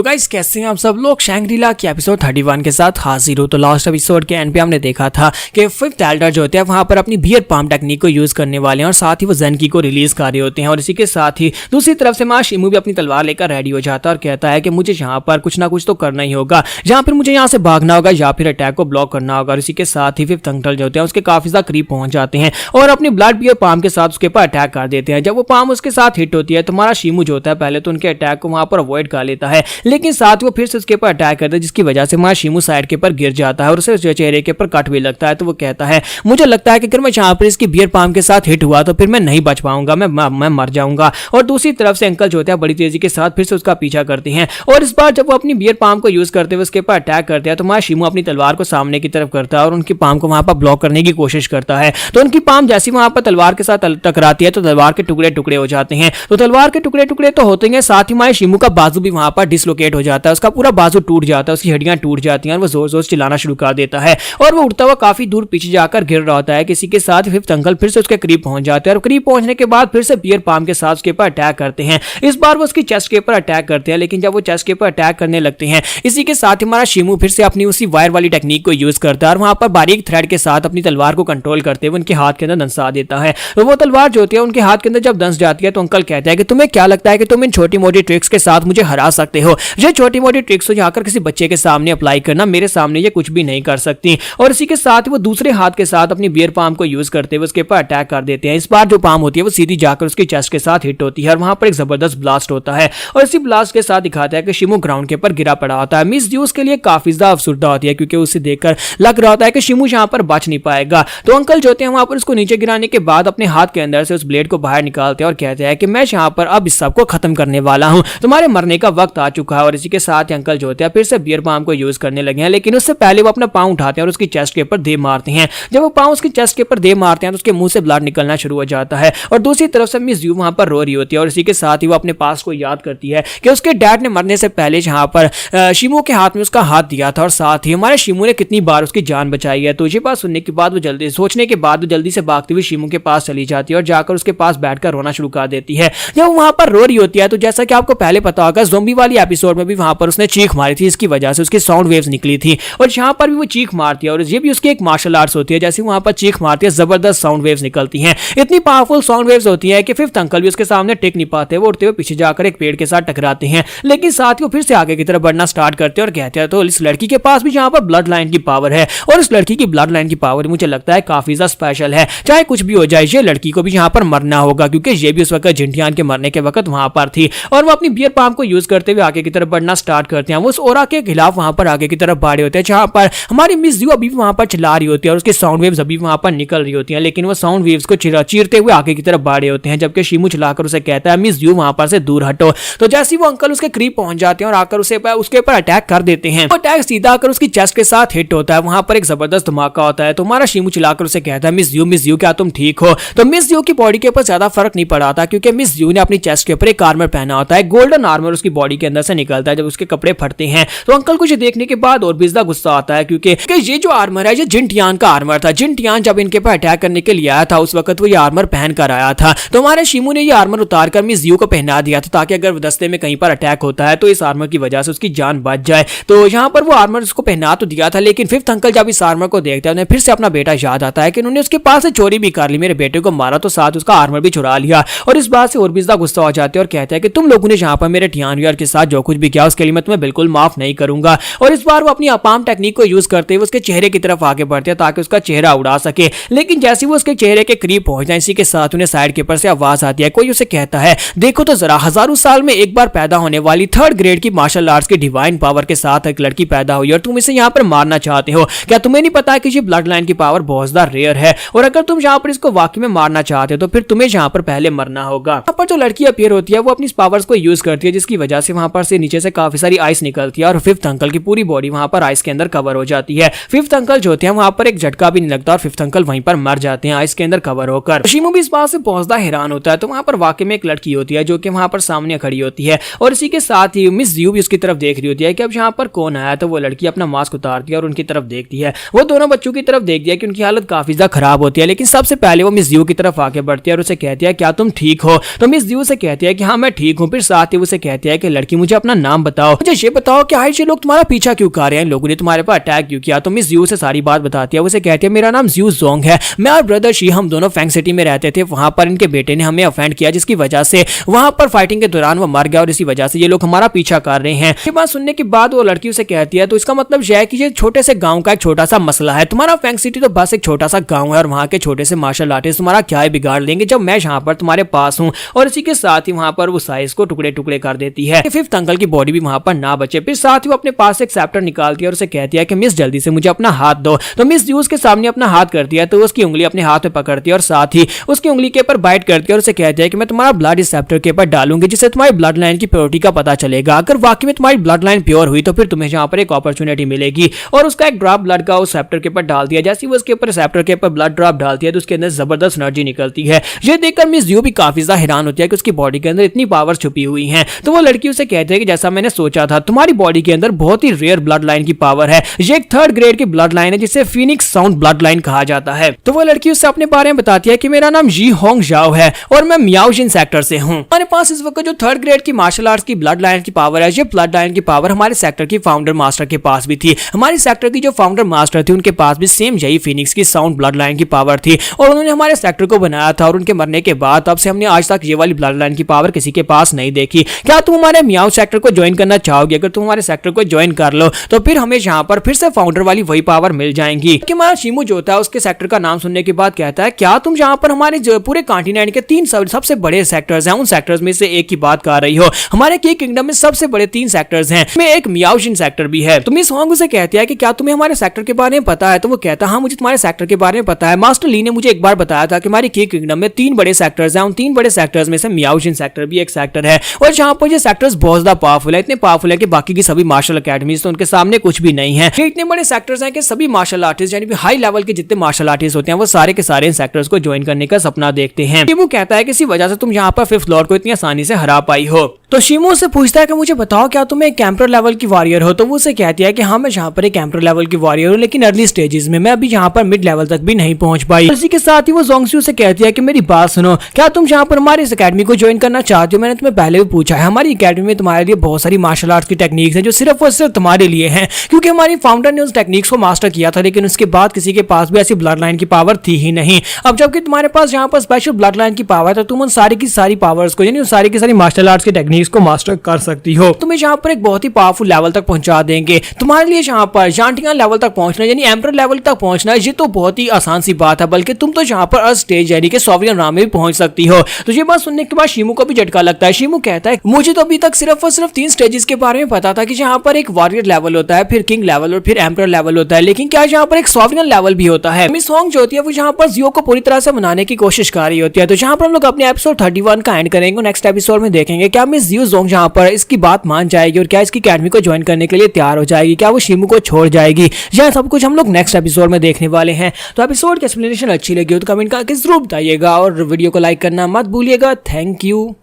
तो गाइस कैसे हैं आप सब लोग। शैंग्री-ला की एपिसोड 31 के साथ हाजिर हो। तो लास्ट एपिसोड के एंड पे हमने देखा था कि फिफ्थ एल्डर जो होते हैं वहां पर अपनी बियर पाम टेक्निक को यूज करने वाले हैं और साथ ही वो ज़ेनकी को रिलीज कर रहे होते हैं। और इसी के साथ ही दूसरी तरफ से मां शिमू भी अपनी तलवार लेकर रेडी हो जाता है और कहता है कि मुझे यहाँ पर कुछ ना कुछ तो करना ही होगा, जहाँ फिर मुझे यहाँ से भागना होगा या फिर अटैक को ब्लॉक करना होगा। और इसी के साथ ही फिफ्थ अंकल जो होते हैं उसके काफी ज्यादा करीब पहुंच जाते हैं और अपनी ब्लड बियर पाम के साथ उसके ऊपर अटैक कर देते हैं। जब वो पाम उसके साथ हिट होती है तो हमारा शिमू जो होता है पहले तो उनके अटैक को वहां पर अवॉइड कर लेता है, लेकिन साथ वो फिर से उसके ऊपर अटैक करता है जिसकी वजह से हमारा शिमू साइड के ऊपर गिर जाता है और उसे चेहरे के ऊपर कट भी लगता है। तो वो कहता है मुझे लगता है कि अगर मैं यहाँ पर इसकी बियर पाम के साथ हिट हुआ तो फिर मैं नहीं बच पाऊंगा, मैं मर जाऊंगा। और दूसरी तरफ से अंकल जो होता है बड़ी तेजी के साथ फिर से उसका पीछा करते हैं और इस बार जब वो अपनी बियर पाम को यूज करते हुए उसके ऊपर अटैक करते हैं तो हमारा शिमू अपनी तलवार को सामने की तरफ करता है और उनकी पाम को वहां पर ब्लॉक करने की कोशिश करता है। तो उनकी पाम जैसी वहां पर तलवार के साथ टकराती है तो तलवार के टुकड़े टुकड़े हो जाते हैं। तो तलवार के टुकड़े टुकड़े तो होते हैं, साथ ही हमारे शिमू का बाजू भी वहां पर डिसलोकेट हो जाता है, उसका पूरा बाजू टूट जाता है, उसकी हड्डियां टूट जाती हैं और वो जोर जोर से चिल्लाना शुरू कर देता है और वो उड़ता हुआ काफी दूर पीछे जाकर गिर रहा होता है। किसी के साथ फिफ्थ अंकल फिर से उसके करीब पहुंच जाते हैं और करीब पहुंचने के बाद फिर से बियर पाम के साथ उसके ऊपर अटैक करते हैं। इस बार वो उसकी चेस्ट के ऊपर अटैक करते हैं, लेकिन जब वो चेस्ट के ऊपर अटैक करने लगते हैं इसी के साथ हमारा शिमू फिर से अपनी उसी वायर वाली टेक्निक को यूज करता है और वहां पर बारीक थ्रेड के साथ अपनी तलवार को कंट्रोल करते हुए उनके हाथ के अंदर दंसा देता है। तो वो तलवार जो होती है उनके हाथ के अंदर जब दंस जाती है तो अंकल कहता है कि तुम्हें क्या लगता है कि तुम इन छोटी मोटी ट्रिक्स के साथ मुझे हरा सकते हो? ये छोटी मोटी ट्रिक्स हो जाकर किसी बच्चे के सामने अप्लाई करना, मेरे सामने ये कुछ भी नहीं कर सकती। और इसी के साथ वो दूसरे हाथ के साथ अपनी बियर पाम को यूज करते हुए उसके ऊपर अटैक कर देते हैं। इस बार जो पाम होती है वो सीधी जाकर उसकी चेस्ट के साथ हिट होती है और वहां पर एक जबरदस्त ब्लास्ट होता है और इसी ब्लास्ट के साथ दिखाता है कि शिमू ग्राउंड के ऊपर गिरा पड़ा होता है। मिस ड्यूस के लिए काफी ज्यादा अफसुर्दा होती है क्योंकि उसे देखकर लग रहा होता है कि शिमू यहाँ पर बच नहीं पाएगा। तो अंकल जो होते हैं वहां पर उसको नीचे गिराने के बाद अपने हाथ के अंदर से उस ब्लेड को बाहर निकालते हैं और कहते हैं कि मैं यहाँ पर अब इस सब को खत्म करने वाला हूँ, तुम्हारे मरने का वक्त आ चुका है। और इसी के साथ अंकल जो होते हैं फिर से बियर पाम को यूज करने लगे हैं, लेकिन उससे पहले वो अपना पाँव उठाते हैं और उसकी चेस्ट के ऊपर दे मारते हैं। जब वो पाँव उसकी चेस्ट के ऊपर दे मारते हैं तो उसके मुंह से ब्लड निकलना शुरू हो जाता है और दूसरी तरफ से मिस ड्यू वहां पर रो रही होती है और इसी के साथ ही वो अपने पास को याद करती है कि उसके डैड ने मरने से पहले यहाँ पर शिमू के हाथ में उसका हाथ दिया था और साथ ही हमारे शिमू ने कितनी बार उसकी जान बचाई है। तो ये बात सुनने के बाद वो जल्दी सोचने के बाद वो जल्दी से भागती हुई शिमू के पास चली जाती है और जाकर उसके पास बैठकर रोना शुरू कर देती है। जब वो वहां पर रो रही होती है तो जैसा कि आपको पहले पता होगा ज़ोंबी वाली एपिसोड में भी वहां पर उसने चीख मारी थी, इसकी वजह से उसकी साउंड वेव्स निकली थी और यहाँ पर भी वो चीख मारती है और ये भी उसकी एक मार्शल आर्ट्स होती है। जैसे वहां पर चीख मारती है जबरदस्त साउंड वेव्स निकलती हैं, इतनी पावरफुल साउंड वेव्स होती है कि फिफ्थ अंकल भी उसके सामने टिक नहीं पाते, वो उड़ते हुए पीछे जाकर एक पेड़ के साथ टकराते हैं, लेकिन साथ ही वो फिर से आगे की तरफ बढ़ना स्टार्ट करते हैं और कहते हैं तो इस लड़की के पास भी यहाँ पर ब्लड लाइन की पावर है और इस लड़की की ब्लड लाइन की पावर मुझे लगता है काफी ज्यादा स्पेशल है। चाहे कुछ भी हो जाए ये लड़की को भी यहाँ पर मरना होगा क्योंकि ये भी उस वक्त जिंटियान के मरने के वक्त वहां पर थी। और वो अपनी बियर पाम को यूज करते हुए आगे की तरफ बढ़ना स्टार्ट करते हैं। वो उस ओरा के खिलाफ वहां पर आगे की तरफ बढ़े होते हैं जहां पर हमारी मिस ड्यू अभी भी वहां पर चिल्ला रही होती है और उसकी साउंड वेव्स अभी वहां पर निकल रही होती हैं, लेकिन वो साउंड वेव्स को चीरते हुए आगे की तरफ बढ़े होते हैं। जबकि शिमू चिल्लाकर उसे कहता है मिस ड्यू वहां पर से दूर हटो। तो जैसे वो अंकल उसके करीब पहुंच जाते हैं और आकर उसके ऊपर अटैक कर देते हैं, वो अटैक सीधा आकर उसकी चेस्ट के साथ हिट होता है। वहां पर एक जबरदस्त धमाका होता है तो हमारा शिमू चिल्लाकर उसे कहता है मिस ड्यू क्या तुम ठीक हो? तो मिस ड्यू की बॉडी के ऊपर ज्यादा फर्क नहीं पड़ा था क्योंकि मिस ड्यू ने अपनी चेस्ट के ऊपर एक आर्मर पहना होता है, गोल्डन आर्मर उसकी बॉडी के अंदर से निकलता है जब उसके कपड़े फटते हैं। तो अंकल को ये देखने के बाद और भी ज्यादा गुस्सा आता है क्योंकि ये जो आर्मर है ये जिंटियान का आर्मर था। जिंटियान जब इनके ऊपर अटैक करने के लिए आया था उस वक्त वो ये आर्मर पहन कर आया था। तो हमारे शिमू ने ये आर्मर उतार कर मिस ड्यू को पहना दिया था ताकि अगर दस्ते में कहीं पर अटैक होता है तो इस आर्मर की वजह से उसकी जान बच जाए। तो यहाँ पर वो आर्मर उसको पहना तो दिया था, लेकिन फिफ्थ अंकल जब इस आर्मर को देखते हैं उन्हें फिर से अपना बेटा याद आता है कि उन्होंने उसके पास से चोरी भी कर ली, मेरे बेटे को मारा तो साथ उसका आर्मर भी चुरा लिया। और इस बात से और भी ज्यादा गुस्सा हो जाते हैं और कहते हैं कि तुम लोगों ने यहाँ पर मेरे टियानवियर के साथ जो कुछ भी किया उसके लिए मैं तुम्हें बिल्कुल माफ नहीं करूंगा। और इस बार वो अपनी अपाम टेक्निक को यूज करते हुए उसके चेहरे की तरफ आगे बढ़ते हैं ताकि उसका चेहरा उड़ा सके, लेकिन जैसे वो उसके चेहरे के करीब पहुंच जाए इसी के साथ उन्हें साइड के ऊपर से आवाज आती है। कोई उसे कहता है देखो तो जरा, हजारों साल में एक बार पैदा होने वाली 3rd ग्रेड की मार्शल आर्ट्स की डिवाइन पावर के साथ एक लड़की पैदा हुई और तुम इसे यहाँ पर मारना चाहते हो। क्या तुम्हें नहीं पता कि ये ब्लड लाइन की पावर बहुत ज्यादा रेयर है और अगर तुम यहाँ पर इसको वाकई में मारना चाहते हो तो फिर तुम्हें यहाँ पर पहले मरना होगा। यहाँ पर जो लड़की अपीयर होती है वो अपनी पावर्स को यूज करती है जिसकी वजह से वहां पर से नीचे से काफी सारी आइस निकलती है और फिफ्थ अंकल की पूरी बॉडी वहां पर आइस के अंदर कवर हो जाती है। फिफ्थ अंकल जो होते हैं वहां पर एक झटका भी नहीं लगता और फिफ्थ अंकल वहीं पर मर जाते हैं आइस के अंदर कवर होकर। शिमू भी इस बात से बहुत ज्यादा हैरान होता है। तो वहां पर वाकई में एक लड़की होती है जो कि वहां पर सामने खड़ी होती है और इसी के साथ ही मिस ड्यू भी उसकी तरफ देख रही होती है कि अब यहाँ पर कौन बनाया तो वो लड़की अपना मास्क उतारती है और उनकी तरफ देखती है। वो दोनों बच्चों की तरफ देखती है कि उनकी हालत काफी ज्यादा खराब होती है, लेकिन सबसे पहले वो मिस यू की तरफ आके बढ़ती है और उसे कहती है क्या तुम ठीक हो? तो मिस यू से कहती है कि हाँ मैं ठीक हूँ। फिर साथ ही उसे कहती है कि लड़की मुझे अपना नाम बताओ, मुझे ये बताओ कि हाइश ये लोग तुम्हारा पीछा क्यों कर रहे हैं, लोगों ने तुम्हारे पर अटैक क्यों किया? तो मिस यू से सारी बात बताती है। उसे कहती है मेरा नाम ज्यू जोंग है, मैं और ब्रदर शी हम दोनों फैंग सिटी में रहते थे। वहां पर इनके बेटे ने हमें ऑफेंड किया जिसकी वजह से वहां पर फाइटिंग के दौरान वो मर गया और इसी वजह से ये लोग हमारा पीछा कर रहे हैं। ये बात सुनने के बाद वो लड़की उसे कहती है तो इसका मतलब यह है कि ये छोटे से गांव का एक छोटा सा मसला है, तुम्हारा फैंग सिटी तो बस एक छोटा सा गांव है और वहां के छोटे से मार्शल आर्टिस्ट तुम्हारा क्या ही बिगाड़ लेंगे जब मैं यहाँ पर तुम्हारे पास हूँ। और इसी के साथ ही वहां पर वो साइज को टुकड़े टुकड़े कर देती है। फिफ्थ अंकल की बॉडी भी वहां पर ना बचे। फिर साथ ही वो अपने पास एक सैप्टर निकालती है और उसे कहती है कि मिस जल्दी से मुझे अपना हाथ दो। तो मिस यूज के सामने अपना हाथ करती है तो उसकी उंगली अपने हाथ में पकड़ती है और साथ ही उसकी उंगली के ऊपर बाइट करती है और उसे कहती है कि मैं तुम्हारा ब्लड इस सैप्टर के ऊपर डालूंगी जिससे तुम्हारी ब्लड लाइन की प्योरिटी का पता चलेगा। अगर वाकई में तुम्हारी ब्लड लाइन प्योर हुई तो फिर तुम्हें यहाँ पर एक अपॉर्चुनिटी मिलेगी। और उसका एक ड्रॉप ब्लड का उस सैप्टर के ऊपर डाल दिया। जैसे वो उसके ऊपर सैप्टर के ऊपर ब्लड ड्रॉप डालती है तो उसके अंदर जबरदस्त एनर्जी निकलती है। ये देखकर मिस यू भी काफी ज्यादा हैरान होती है कि उसकी बॉडी के अंदर इतनी पावर छुपी हुई है। तो वो लड़की उसे कहती है कि जैसा मैंने सोचा था तुम्हारी बॉडी के अंदर बहुत ही रेयर ब्लड लाइन की पावर है। ये एक 3rd ग्रेड की ब्लड लाइन है जिसे फीनिक्स साउंड ब्लड लाइन कहा जाता है। तो वो लड़की उससे अपने बारे में बताती है कि मेरा नाम जी होंग जाओ है और मैं मियाओजिन सेक्टर से हूँ। हमारे पास इस वक्त जो 3rd ग्रेड की मार्शल आर्ट्स की ब्लड लाइन की पावर है, ये ब्लड लाइन की पावर हमारे सेक्टर की फाउंडर मास्टर के पास भी थी। हमारे सेक्टर की जो फाउंडर मास्टर थी उनके पास भी सेम यही फीनिक्स की साउंड ब्लड लाइन की पावर थी और उन्होंने हमारे सेक्टर को बनाया था। और उनके मरने के बाद तब से हमने आज तक ये वाली ब्लड लाइन की पावर किसी के पास नहीं देखी। क्या तुम हमारे मियाओ सेक्टर को ज्वाइन करना चाहोगे? अगर तुम हमारे सेक्टर को ज्वाइन कर लो तो फिर हमें यहाँ पर फिर से फाउंडर वाली वही पावर मिल जाएंगी। कि हमारा शिमू जो होता है उसके सेक्टर का नाम सुनने के बाद कहता है क्या तुम यहाँ पर हमारे पूरे कॉन्टिनेंट के 3 सबसे बड़े सेक्टर्स हैं, उन सेक्टर्स में से एक की बात कर रही हो? हमारे की किंगडम में सबसे बड़े 3 सेक्टर्स हैं, में एक मियाओजिन सेक्टर भी है। तो मिस होंग उसे कहती है कि क्या तुम्हें हमारे सेक्टर के बारे में पता है? तो वो कहता है हाँ मुझे तुम्हारे सेक्टर के बारे में पता है। मास्टर ली ने मुझे एक बार बताया था कि हमारी की किंगडम में 3 बड़े सेक्टर्स हैं, उन 3 बड़े सेक्टर्स में से मियाओजिन सेक्टर भी एक सेक्टर है। और जहाँ पर ये सेक्टर्स बहुत ज्यादा पावरफुल है, इतने पावरफुल है कि बाकी की सभी मार्शल अकेडमीज तो उनके सामने कुछ भी नहीं है। ये इतने बड़े सेक्टर्स हैं कि सभी मार्शल आर्टिस्ट यानी हाई लेवल के जितने मार्शल आर्टिस्ट होते हैं वो सारे के सारे इन सेक्टर्स को ज्वाइन करने का सपना देखते हैं। शिमू कहता है कि इसी वजह से तुम यहाँ पर 5th लॉर्ड को इतनी आसानी से हरा पाई हो। तो शिमू से पूछता है कि मुझे बताओ क्या तुम एक एम्परर लेवल की वॉरियर हो? तो वो उसे कहती है कि हाँ मैं यहाँ पर एक एम्परर लेवल की वॉरियर हूँ, लेकिन अर्ली स्टेजेस में, मैं अभी यहाँ पर मिड लेवल तक भी नहीं पहुंच पाई। इसी के साथ ही वो जोंगसू से कहती है कि मेरी बात सुनो, क्या तुम यहाँ पर हमारी इस अकेडमी को ज्वाइन करना चाहते हो? मैंने तुम्हें पहले भी पूछा है, हमारी अकेडमी में तुम्हारे लिए बहुत सारी मार्शल आर्ट्स की टेक्निक्स हैं जो सिर्फ और सिर्फ तुम्हारे लिए हैं, क्योंकि हमारी फाउंडर ने उस टेक्निक्स को मास्टर किया था, लेकिन उसके बाद किसी के पास भी ऐसी ब्लड लाइन की पावर थी ही नहीं। अब जबकि तुम्हारे पास यहाँ पर स्पेशल ब्लड लाइन की पावर है तो तुम उन सारी की सारी पावर्स को यानी सारी की सारी मार्शल आर्ट्स की टेक्निक्स को मास्टर कर सकती हो। तुम्हें यहाँ पर एक बहुत ही पावरफुल लेवल तक पहुंचा देंगे। तुम्हारे लिए यहाँ पर जानटियान लेवल तक पहुंचना यानी एम्परर लेवल तक पहुंचना ये तो बहुत ही आसान सी बात है, बल्कि तुम तो यहाँ पर अर्थ स्टेज यानी कि सॉवरियन राम में भी पहुंच सकती हो। तो ये बात सुनने के बाद शिमू को भी झटका लगता है। शिमू कहता है मुझे तो अभी तक सिर्फ और सिर्फ 3 स्टेजेस के बारे में पता था कि यहाँ पर एक वॉरियर लेवल होता है, फिर किंग लेवल और फिर एम्परर लेवल होता है, लेकिन क्या यहाँ पर एक सॉवरियन लेवल भी होता है? मिस होंग जो होती है वो यहाँ पर जियो को पूरी तरह से मनाने की कोशिश कर रही होती है। तो यहाँ पर हम लोग अपने एपिसोड 31 का एंड करेंगे। नेक्स्ट एपिसोड में देखेंगे क्या मिस जियो जोंग यहाँ पर इसकी बात मान जाएगी और क्या इसकी अकेडमी को ज्वाइन करने के लिए तैयार हो जाएगी, क्या वो शिमू को छोड़ जाएगी, यह सब कुछ हम लोग नेक्स्ट एपिसोड में देखने वाले हैं। तो एपिसोड की एक्सप्लेनेशन अच्छी लगी हो तो कमेंट करके जरूर बताइएगा और वीडियो को लाइक करना मत भूलिएगा। Thank you.